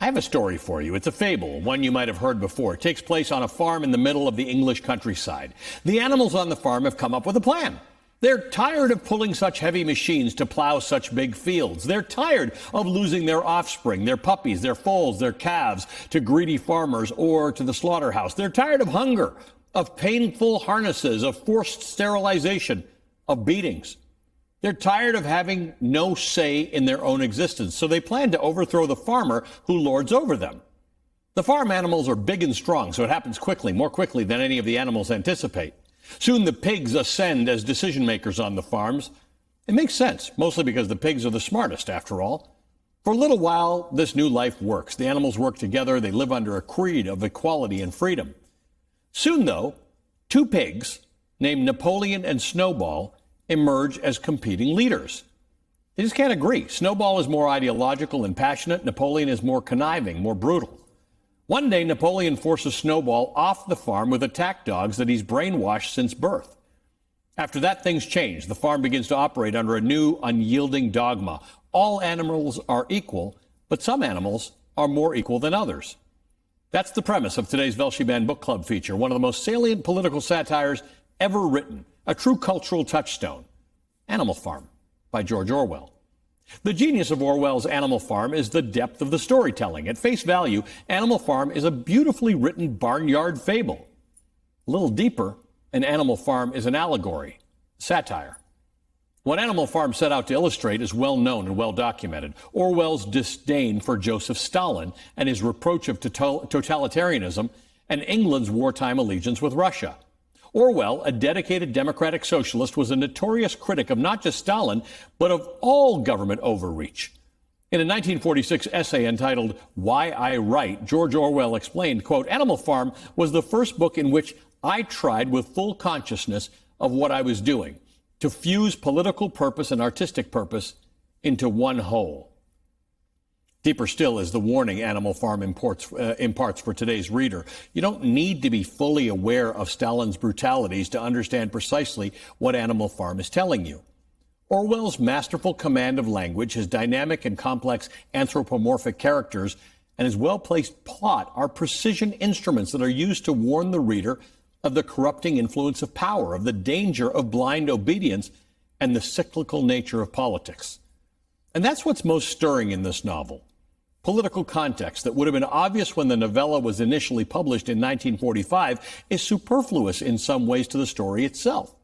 have a story for you. It's a fable, one you might have heard before. It takes place on a farm in the middle of the English countryside. The animals on the farm have come up with a plan. They're tired of pulling such heavy machines to plow such big fields. They're tired of losing their offspring, their puppies, their foals, their calves to greedy farmers or to the slaughterhouse. They're tired of hunger, of painful harnesses, of forced sterilization, of beatings. They're tired of having no say in their own existence, so they plan to overthrow the farmer who lords over them. The farm animals are big and strong, so it happens quickly, more quickly than any of the animals anticipate. Soon the pigs ascend as decision makers on the farms. It makes sense, mostly because the pigs are the smartest, after all. For a little while, this new life works. The animals work together. They live under a creed of equality and freedom. Soon, though, two pigs named Napoleon and Snowball emerge as competing leaders. They just can't agree. Snowball is more ideological and passionate. Napoleon is more conniving, more brutal. One day, Napoleon forces Snowball off the farm with attack dogs that he's brainwashed since birth. After that, things change. The farm begins to operate under a new, unyielding dogma. All animals are equal, but some animals are more equal than others. That's the premise of today's Velshi Band Book Club feature, one of the most salient political satires ever written, a true cultural touchstone. Animal Farm by George Orwell. The genius of Orwell's Animal Farm is the depth of the storytelling. At face value, Animal Farm is a beautifully written barnyard fable. A little deeper, an Animal Farm is an allegory, satire. What Animal Farm set out to illustrate is well known and well documented. Orwell's disdain for Joseph Stalin and his reproach of totalitarianism and England's wartime allegiance with Russia. Orwell, a dedicated democratic socialist, was a notorious critic of not just Stalin, but of all government overreach. In a 1946 essay entitled Why I Write, George Orwell explained, quote, Animal Farm was the first book in which I tried with full consciousness of what I was doing, to fuse political purpose and artistic purpose into one whole. Deeper still is the warning Animal Farm imparts for today's reader. You don't need to be fully aware of Stalin's brutalities to understand precisely what Animal Farm is telling you. Orwell's masterful command of language, his dynamic and complex anthropomorphic characters, and his well-placed plot are precision instruments that are used to warn the reader of the corrupting influence of power, of the danger of blind obedience, and the cyclical nature of politics. And that's what's most stirring in this novel. Political context that would have been obvious when the novella was initially published in 1945 is superfluous in some ways to the story itself.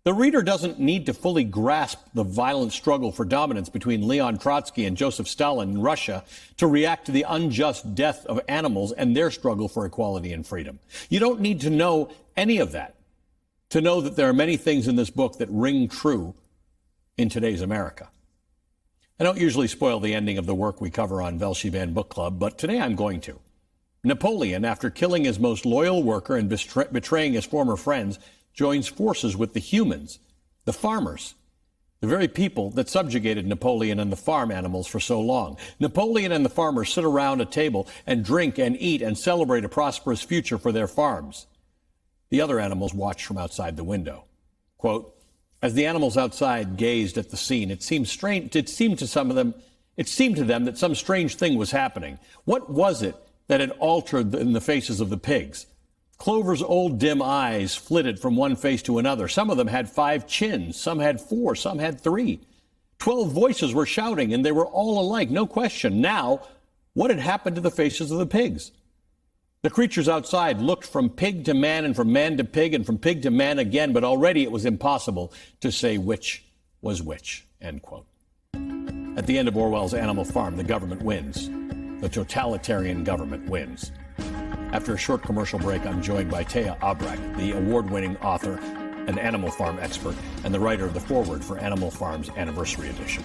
The reader doesn't need to fully grasp the violent struggle for dominance between Leon Trotsky and Joseph Stalin in Russia to react to the unjust death of animals and their struggle for equality and freedom. You don't need to know any of that to know that there are many things in this book that ring true in today's America. I don't usually spoil the ending of the work we cover on Velshi Band Book Club, but today I'm going to. Napoleon, after killing his most loyal worker and betraying his former friends, joins forces with the humans, the farmers, the very people that subjugated Napoleon and the farm animals for so long. Napoleon and the farmers sit around a table and drink and eat and celebrate a prosperous future for their farms. The other animals watch from outside the window. Quote, as the animals outside gazed at the scene, it seemed to them that some strange thing was happening. What was it that had altered in the faces of the pigs? Clover's old dim eyes flitted from one face to another. Some of them had 5 chins, some had 4, some had 3. 12 voices were shouting, and they were all alike, no question. Now, what had happened to the faces of the pigs? The creatures outside looked from pig to man and from man to pig and from pig to man again, but already it was impossible to say which was which, end quote. At the end of Orwell's Animal Farm, the government wins. The totalitarian government wins. After a short commercial break, I'm joined by Thea Abrecht, the award-winning author, an Animal Farm expert, and the writer of the foreword for Animal Farm's Anniversary Edition.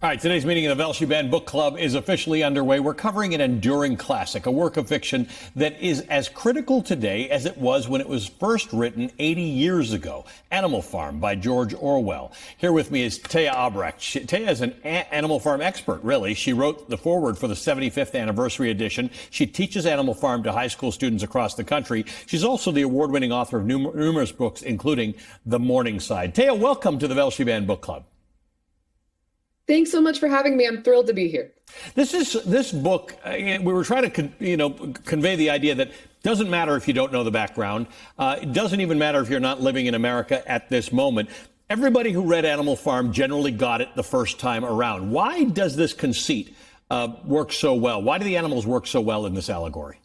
All right, today's meeting of the Velshi Band Book Club is officially underway. We're covering an enduring classic, a work of fiction that is as critical today as it was when it was first written 80 years ago, Animal Farm by George Orwell. Here with me is Thea Abrecht. Thea is an Animal Farm expert, really. She wrote the foreword for the 75th Anniversary Edition. She teaches Animal Farm to high school students across the country. She's also the award-winning author of numerous books, including The Morning Side. Thea, welcome to the Velshi Band Book Club. Thanks so much for having me. I'm thrilled to be here. This book. We were trying to convey the idea that doesn't matter if you don't know the background. It doesn't even matter if you're not living in America at this moment. Everybody who read Animal Farm generally got it the first time around. Why does this conceit work so well? Why do the animals work so well in this allegory?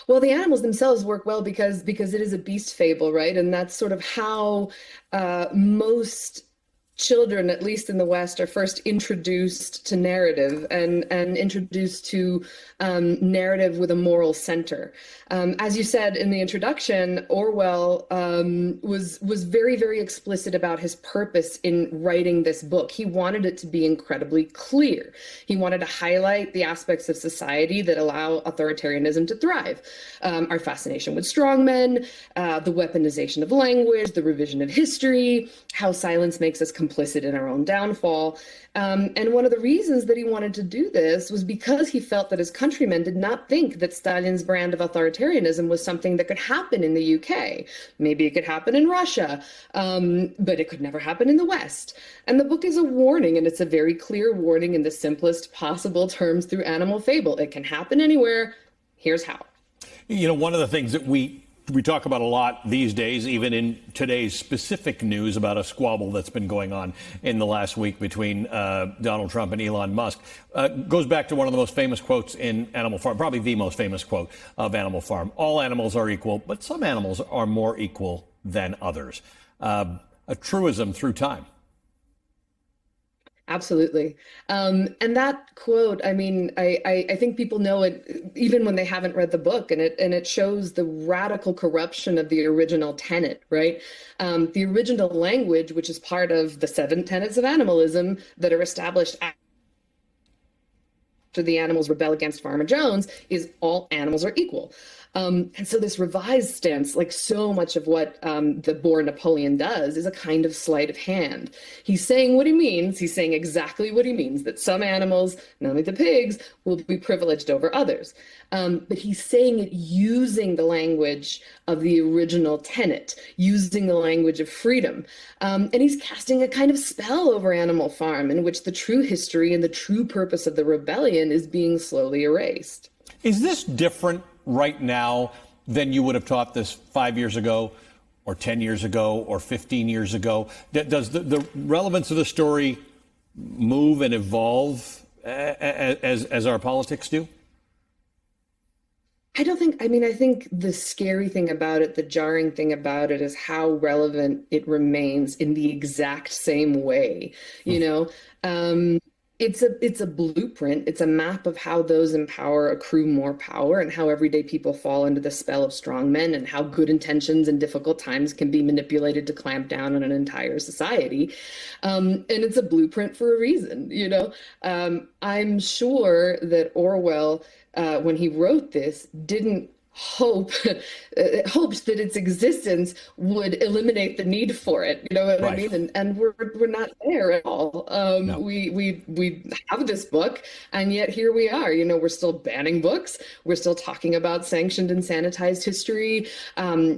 Well, the animals themselves work well because it is a beast fable, right? And that's sort of how most children, at least in the West, are first introduced to narrative and introduced to narrative with a moral center. As you said in the introduction, Orwell was very, very explicit about his purpose in writing this book. He wanted it to be incredibly clear. He wanted to highlight the aspects of society that allow authoritarianism to thrive. Our fascination with strongmen, the weaponization of language, the revision of history, how silence makes us complicit in our own downfall. And one of the reasons that he wanted to do this was because he felt that his countrymen did not think that Stalin's brand of authoritarianism was something that could happen in the UK. Maybe it could happen in Russia, but it could never happen in the West. And the book is a warning, and it's a very clear warning in the simplest possible terms through animal fable. It can happen anywhere. Here's how. One of the things that we talk about a lot these days, even in today's specific news about a squabble that's been going on in the last week between Donald Trump and Elon Musk, goes back to one of the most famous quotes in Animal Farm, probably the most famous quote of Animal Farm. All animals are equal, but some animals are more equal than others. A truism through time. Absolutely. And that quote, I mean, I think people know it even when they haven't read the book, and it shows the radical corruption of the original tenet, right? The original language, which is part of the 7 tenets of animalism that are established after the animals rebel against Farmer Jones, is all animals are equal. And so this revised stance, like so much of what the Boer Napoleon does, is a kind of sleight of hand. He's saying what he means. He's saying exactly what he means, that some animals, namely the pigs, will be privileged over others. But he's saying it using the language of the original tenet, using the language of freedom. And he's casting a kind of spell over Animal Farm in which the true history and the true purpose of the rebellion is being slowly erased. Is this different right now than you would have taught this 5 years ago or 10 years ago or 15 years ago? Does the relevance of the story move and evolve as our politics do? I think the scary thing about it, the jarring thing about it, is how relevant it remains in the exact same way. It's a blueprint. It's a map of how those in power accrue more power, and how everyday people fall into the spell of strong men, and how good intentions in difficult times can be manipulated to clamp down on an entire society. And it's a blueprint for a reason. I'm sure that Orwell, when he wrote this, didn't hoped that its existence would eliminate the need for it. You know what I mean? And we're not there at all. No. We have this book, and yet here we are. We're still banning books. We're still talking about sanctioned and sanitized history.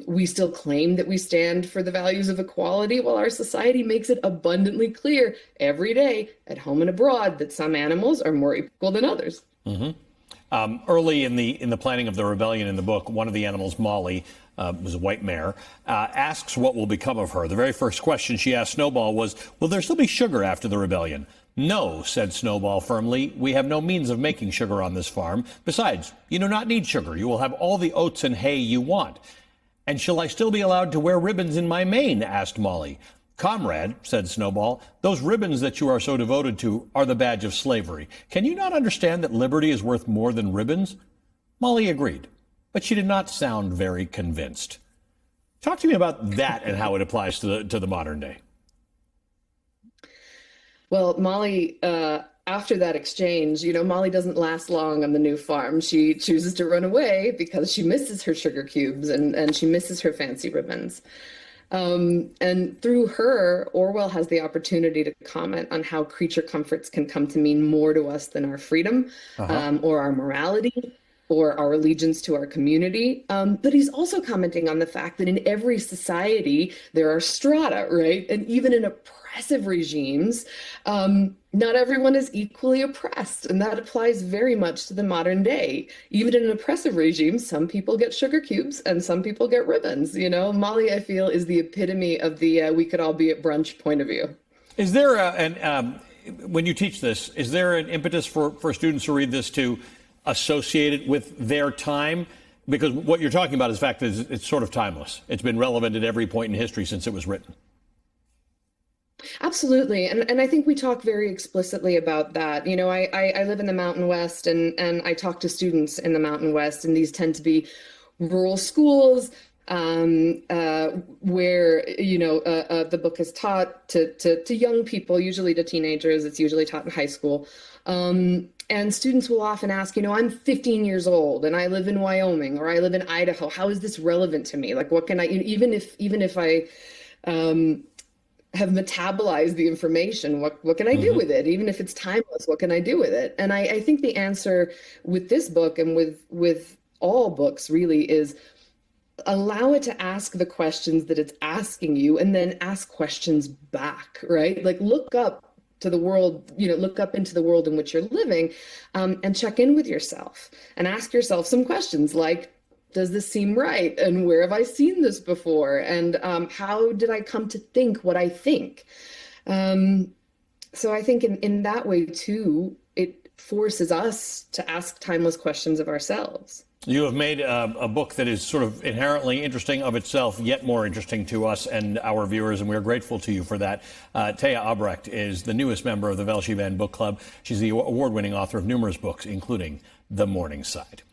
We still claim that we stand for the values of equality, while our society makes it abundantly clear every day, at home and abroad, that some animals are more equal than others. Mm-hmm. Early in the planning of the rebellion in the book, one of the animals, Molly, was a white mare, asks what will become of her. The very first question she asked Snowball was, will there still be sugar after the rebellion? No, said Snowball firmly. We have no means of making sugar on this farm. Besides, you do not need sugar. You will have all the oats and hay you want. And shall I still be allowed to wear ribbons in my mane? Asked Molly. Comrade, said Snowball, those ribbons that you are so devoted to are the badge of slavery. Can you not understand that liberty is worth more than ribbons? Molly agreed, but she did not sound very convinced. Talk to me about that and how it applies to the modern day. Well, Molly, after that exchange, Molly doesn't last long on the new farm. She chooses to run away because she misses her sugar cubes and she misses her fancy ribbons. And through her, Orwell has the opportunity to comment on how creature comforts can come to mean more to us than our freedom, or our morality, or our allegiance to our community. But he's also commenting on the fact that in every society, there are strata, right? And even in oppressive regimes, not everyone is equally oppressed, and that applies very much to the modern day. Even in an oppressive regime, some people get sugar cubes and some people get ribbons. You know, Molly, I feel, is the epitome of the we could all be at brunch point of view. Is there when you teach this, is there an impetus for students who read this to associate it with their time? Because what you're talking about is the fact that it's sort of timeless. It's been relevant at every point in history since it was written. Absolutely. And I think we talk very explicitly about that. You know, I live in the Mountain West and I talk to students in the Mountain West, and these tend to be rural schools where, you know, the book is taught to young people, usually to teenagers. It's usually taught in high school. And students will often ask, you know, I'm 15 years old and I live in Wyoming or I live in Idaho. How is this relevant to me? Like, what can I, even if I, have metabolized the information. What can I do with it? Even if it's timeless, what can I do with it? And I think the answer with this book and with all books really is allow it to ask the questions that it's asking you and then ask questions back, right? Like look up to the world, you know, look up into the world in which you're living, and check in with yourself and ask yourself some questions like, does this seem right? And where have I seen this before? And how did I come to think what I think? So I think in that way, too, it forces us to ask timeless questions of ourselves. You have made a book that is sort of inherently interesting of itself, yet more interesting to us and our viewers, and we're grateful to you for that. Thea Albrecht is the newest member of the Velshi Book Club. She's the award-winning author of numerous books, including The Morning Side.